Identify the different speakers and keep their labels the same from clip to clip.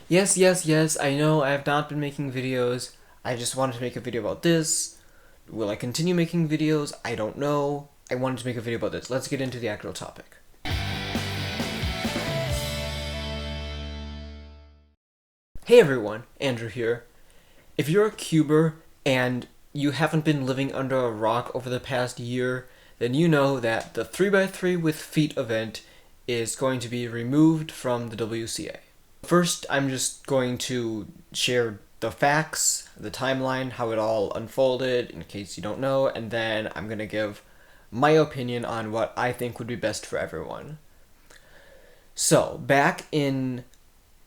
Speaker 1: Yes, I know I have not been making videos. I just wanted to make a video about this. Will I continue making videos? I don't know. I wanted to make a video about this. Let's get into the actual topic. Hey everyone, Andrew here. If you're a cuber and you haven't been living under a rock over the past year, then you know that the 3x3 with feet event is going to be removed from the WCA. First, I'm just going to share the facts, the timeline, how it all unfolded, in case you don't know, and then I'm going to give my opinion on what I think would be best for everyone. So, back in,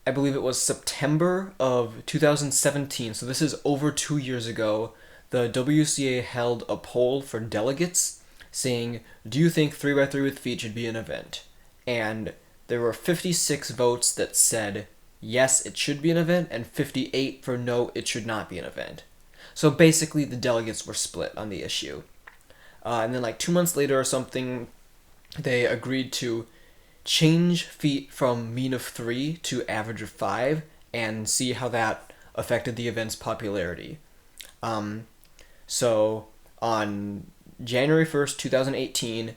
Speaker 1: I believe it was September of 2017, so this is over 2 years ago, the WCA held a poll for delegates saying, do you think 3x3 with feet should be an event? And there were 56 votes that said yes, it should be an event, and 58 for no, it should not be an event. So basically the delegates were split on the issue. And then like 2 months later or something, they agreed to change feet from mean of 3 to average of 5 and see how that affected the event's popularity. So on January 1st, 2018,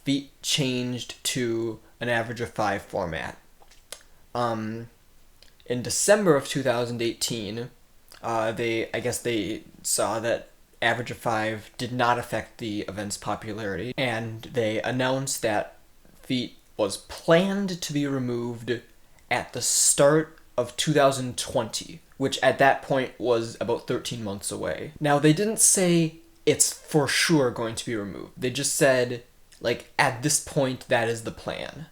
Speaker 1: feet changed to an average of 5 format. In December of 2018, they saw that average of 5 did not affect the event's popularity, and they announced that feet was planned to be removed at the start of 2020, which at that point was about 13 months away. Now, they didn't say it's for sure going to be removed. They just said, like, at this point, that is the plan.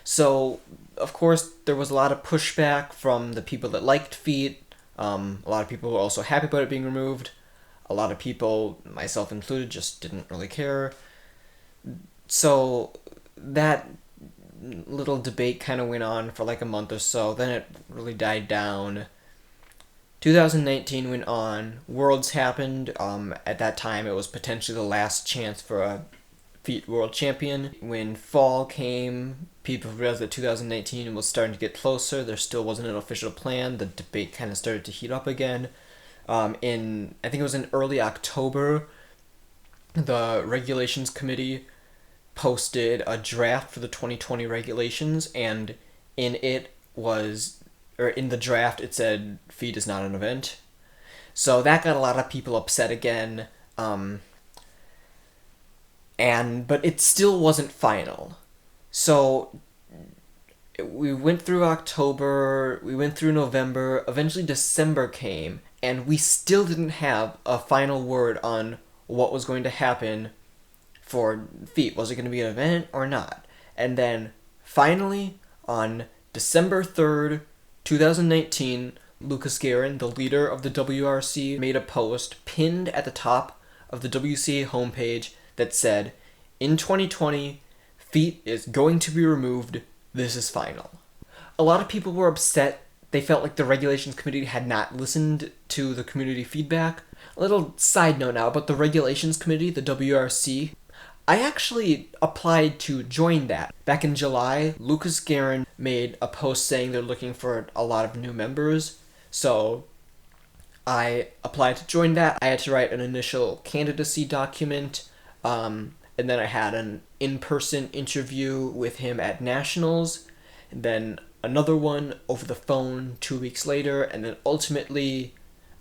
Speaker 1: So, of course, there was a lot of pushback from the people that liked feet. A lot of people were also happy about it being removed. A lot of people, myself included, just didn't really care. So that little debate kind of went on for like a month or so. Then it really died down. 2019 went on. Worlds happened. At that time, it was potentially the last chance for a feet world champion. When fall came, people realized that 2019 was starting to get closer. There still wasn't an official plan. The debate kind of started to heat up again. I think it was in early October, the regulations committee posted a draft for the 2020 regulations, and in the draft it said feet is not an event. So that got a lot of people upset again. But it still wasn't final. So we went through October, we went through November, eventually December came, and we still didn't have a final word on what was going to happen for feet. Was it going to be an event or not? And then finally, on December 3rd, 2019, Lucas Guerin, the leader of the WRC, made a post pinned at the top of the WCA homepage that said, in 2020, feet is going to be removed. This is final. A lot of people were upset. They felt like the regulations committee had not listened to the community feedback. A little side note now about the regulations committee, the WRC. I actually applied to join that. Back in July, Lucas Guerin made a post saying they're looking for a lot of new members. So I applied to join that. I had to write an initial candidacy document, and then I had an in-person interview with him at Nationals, and then another one over the phone 2 weeks later, and then ultimately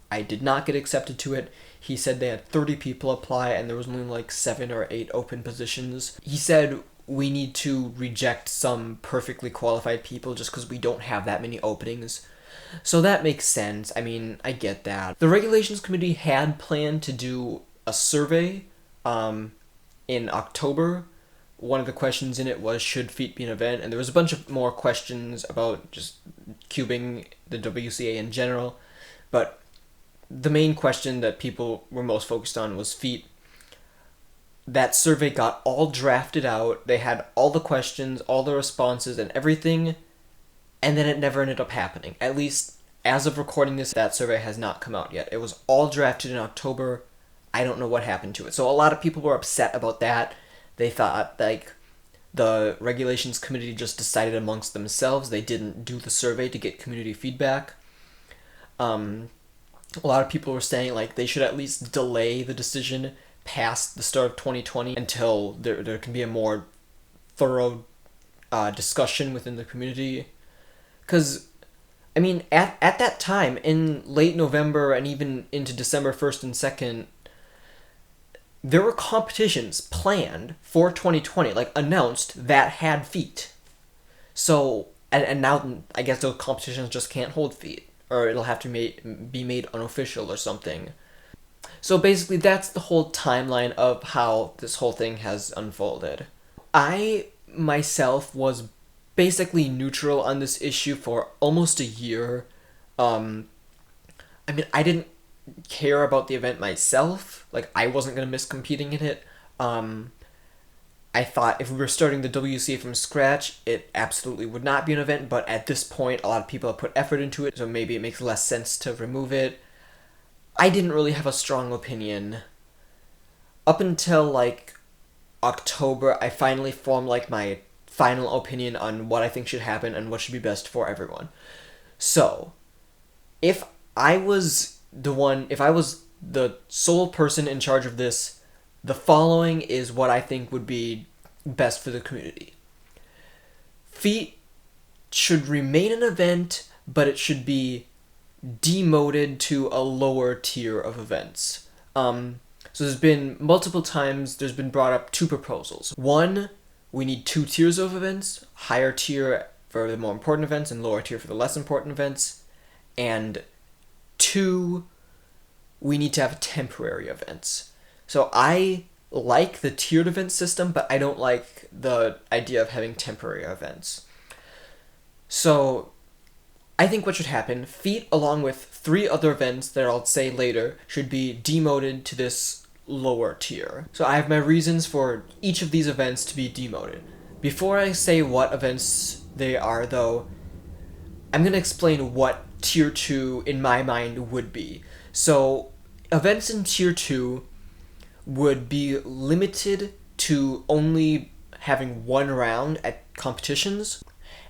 Speaker 1: I did not get accepted to it. He said they had 30 people apply and there was only like 7 or 8 open positions. He said we need to reject some perfectly qualified people just because we don't have that many openings. So that makes sense. I mean, I get that. The regulations committee had planned to do a survey in October. One of the questions in it was, should feet be an event? And there was a bunch of more questions about just cubing the WCA in general. But the main question that people were most focused on was feet. That survey got all drafted out. They had all the questions, all the responses, and everything. And then it never ended up happening. At least, as of recording this, that survey has not come out yet. It was all drafted in October. I don't know what happened to it. So a lot of people were upset about that. They thought, like, the regulations committee just decided amongst themselves. They didn't do the survey to get community feedback. A lot of people were saying, like, they should at least delay the decision past the start of 2020 until there can be a more thorough discussion within the community. Because, I mean, at that time, in late November and even into December 1st and 2nd, there were competitions planned for 2020, like, announced, that had feet. So, and now, I guess those competitions just can't hold feet, or it'll have to be made unofficial or something. So basically, that's the whole timeline of how this whole thing has unfolded. I, myself, was basically neutral on this issue for almost a year. I mean, I didn't care about the event myself. Like, I wasn't going to miss competing in it. I thought if we were starting the WCA from scratch, it absolutely would not be an event, but at this point, a lot of people have put effort into it, so maybe it makes less sense to remove it. I didn't really have a strong opinion. Up until, like, October, I finally formed, like, my final opinion on what I think should happen and what should be best for everyone. So, if I was the sole person in charge of this, the following is what I think would be best for the community. Feet should remain an event, but it should be demoted to a lower tier of events. So there's been multiple times there's been brought up two proposals. One, we need two tiers of events, higher tier for the more important events and lower tier for the less important events. And two, we need to have temporary events. So I like the tiered event system, but I don't like the idea of having temporary events. So I think what should happen, feet along with 3 other events that I'll say later should be demoted to this lower tier. So I have my reasons for each of these events to be demoted. Before I say what events they are, though, I'm going to explain what tier 2 in my mind would be. So events in tier 2 would be limited to only having 1 round at competitions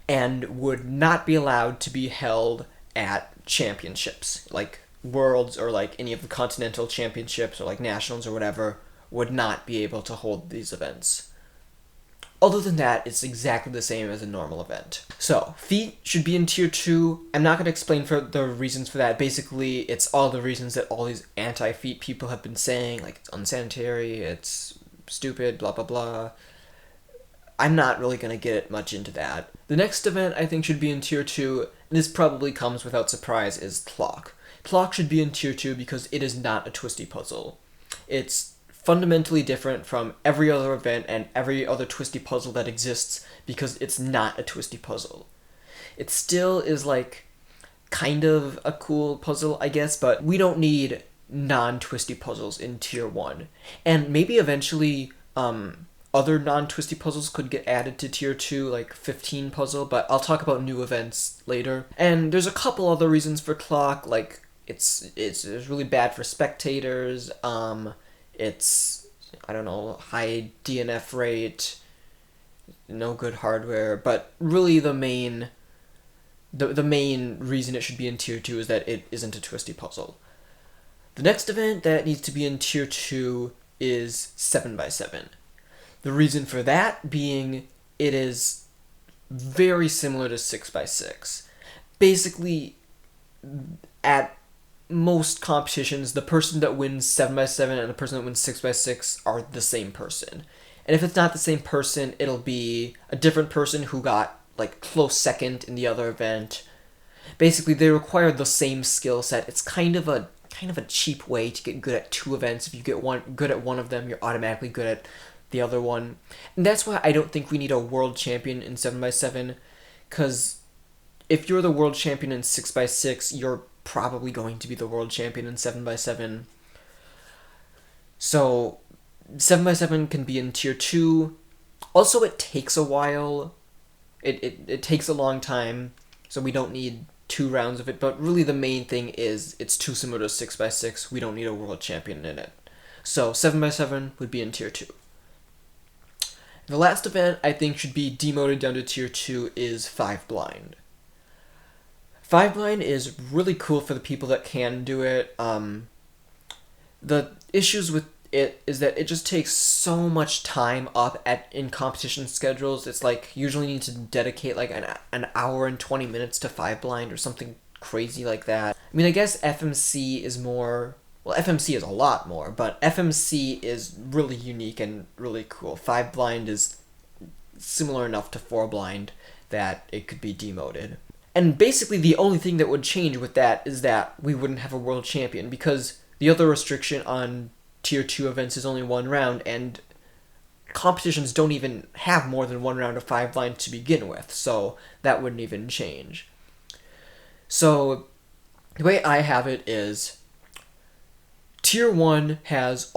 Speaker 1: and would not be allowed to be held at championships, like Worlds or like any of the continental championships or like nationals or whatever would not be able to hold these events. Other than that, it's exactly the same as a normal event. So, feet should be in tier 2. I'm not going to explain for the reasons for that. Basically, it's all the reasons that all these anti-feet people have been saying, like it's unsanitary, it's stupid, blah blah blah. I'm not really going to get much into that. The next event I think should be in tier 2, and this probably comes without surprise, is Clock. Clock should be in tier 2 because it is not a twisty puzzle. It's fundamentally different from every other event and every other twisty puzzle that exists because it's not a twisty puzzle. It still is like kind of a cool puzzle, I guess, but we don't need non-twisty puzzles in tier 1. And maybe eventually other non-twisty puzzles could get added to tier 2, like 15 puzzle, but I'll talk about new events later. And there's a couple other reasons for Clock, like it's really bad for spectators, it's, I don't know, high DNF rate, no good hardware, but really the main reason it should be in tier 2 is that it isn't a twisty puzzle. The next event that needs to be in tier 2 is 7x7. The reason for that being it is very similar to 6x6. Basically, at most competitions, the person that wins 7x7 and the person that wins 6x6 are the same person. And if it's not the same person, it'll be a different person who got like close second in the other event. Basically, they require the same skill set. It's kind of a cheap way to get good at 2 events. If you get good at one of them, you're automatically good at the other one. And that's why I don't think we need a world champion in 7x7, because if you're the world champion in 6x6, you're probably going to be the world champion in 7x7. So 7x7 can be in tier 2. Also, it takes a while. It takes a long time, so we don't need 2 rounds of it, but really the main thing is it's too similar to 6x6. We don't need a world champion in it. So 7x7 would be in tier 2. The last event I think should be demoted down to tier 2 is 5 blind. 5 blind is really cool for the people that can do it. The issues with it is that it just takes so much time up in competition schedules. It's like usually need to dedicate like an hour and 20 minutes to 5 blind or something crazy like that. I mean, I guess FMC is more, well, FMC is a lot more, but FMC is really unique and really cool. 5 blind is similar enough to 4 blind that it could be demoted. And basically the only thing that would change with that is that we wouldn't have a world champion, because the other restriction on tier 2 events is only 1 round, and competitions don't even have more than 1 round of 5 blind to begin with, so that wouldn't even change. So the way I have it is tier 1 has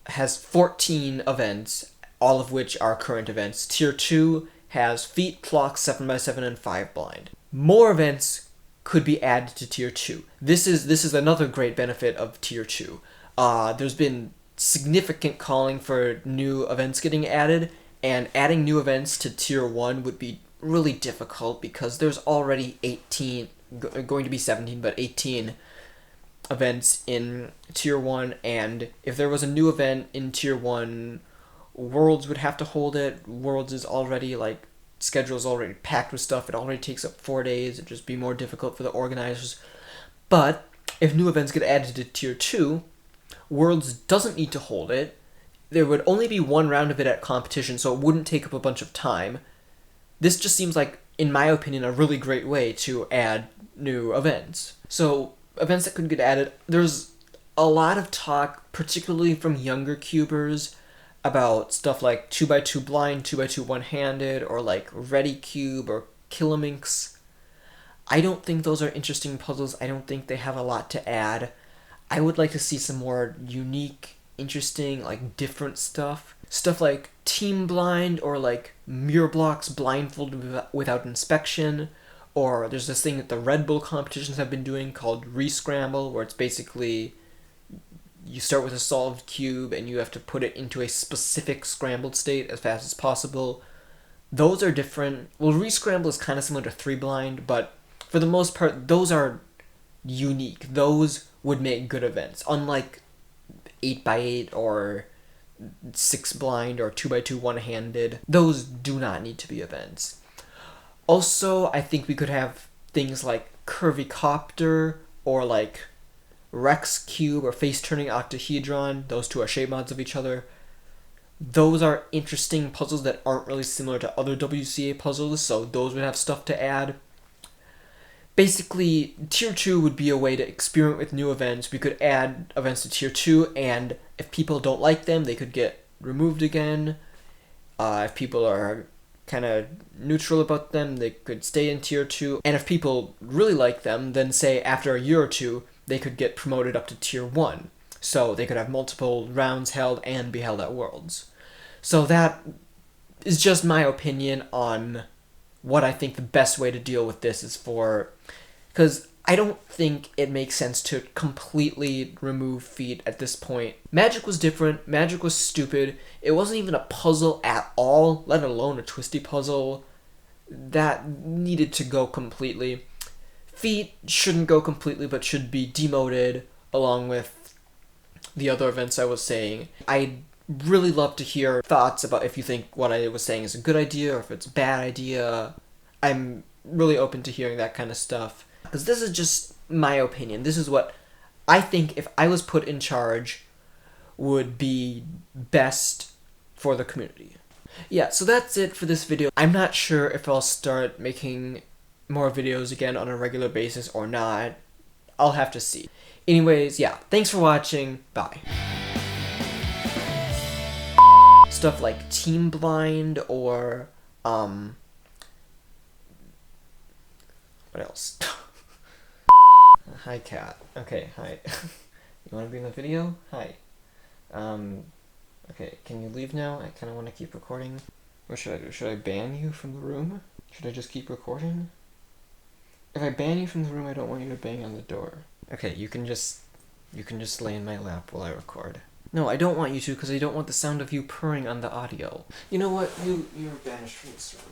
Speaker 1: has 14 events, all of which are current events. Tier 2 has feet, clocks, 7x7, and 5 blind. More events could be added to tier 2. This is another great benefit of tier 2. There's been significant calling for new events getting added, and adding new events to tier 1 would be really difficult because there's already 18, going to be 17, but 18 events in tier 1, and if there was a new event in tier 1, Worlds would have to hold it. Worlds is already, like, schedule's already packed with stuff. It already takes up 4 days. It'd just be more difficult for the organizers. But if new events get added to tier 2, Worlds doesn't need to hold it. There would only be 1 round of it at competition, so it wouldn't take up a bunch of time. This just seems like, in my opinion, a really great way to add new events. So, events that could get added, there's a lot of talk, particularly from younger cubers, about stuff like 2x2 blind, 2x2 one-handed, or like Ready Cube or Killaminx. I don't think those are interesting puzzles. I don't think they have a lot to add. I would like to see some more unique, interesting, like different stuff. Stuff like Team Blind, or like Mirror Blocks blindfolded without inspection, or there's this thing that the Red Bull competitions have been doing called Re-Scramble, where it's basically you start with a solved cube and you have to put it into a specific scrambled state as fast as possible. Those are different. Well, Re-Scramble is kind of similar to 3 blind, but for the most part, those are unique. Those would make good events, unlike 8x8 or 6 blind or 2x2 one-handed. Those do not need to be events. Also, I think we could have things like Curvy Copter or like Rex Cube or Face Turning Octahedron. Those two are shape mods of each other. Those are interesting puzzles that aren't really similar to other WCA puzzles, so those would have stuff to add. Basically, tier 2 would be a way to experiment with new events. We could add events to tier 2, and if people don't like them, they could get removed again. If people are kind of neutral about them, they could stay in tier 2. And if people really like them, then say after a year or 2, they could get promoted up to tier 1. So they could have multiple rounds held and be held at Worlds. So that is just my opinion on what I think the best way to deal with this is for, because I don't think it makes sense to completely remove feet at this point. Magic was different. Magic was stupid. It wasn't even a puzzle at all, let alone a twisty puzzle. That needed to go completely. Feet shouldn't go completely, but should be demoted along with the other events I was saying. I'd really love to hear thoughts about if you think what I was saying is a good idea or if it's a bad idea. I'm really open to hearing that kind of stuff, because this is just my opinion. This is what I think, if I was put in charge, would be best for the community. Yeah, so that's it for this video. I'm not sure if I'll start making more videos again on a regular basis or not. I'll have to see. Anyways, yeah, thanks for watching. Bye. Stuff like Team Blind or, what else? Hi, cat. Okay, hi. You wanna be in the video? Hi. Okay, can you leave now? I kinda wanna keep recording. What should I do? Should I ban you from the room? Should I just keep recording? If I ban you from the room, I don't want you to bang on the door. Okay, you can just lay in my lap while I record. No, I don't want you to because I don't want the sound of you purring on the audio. You know what? You're banished from the server.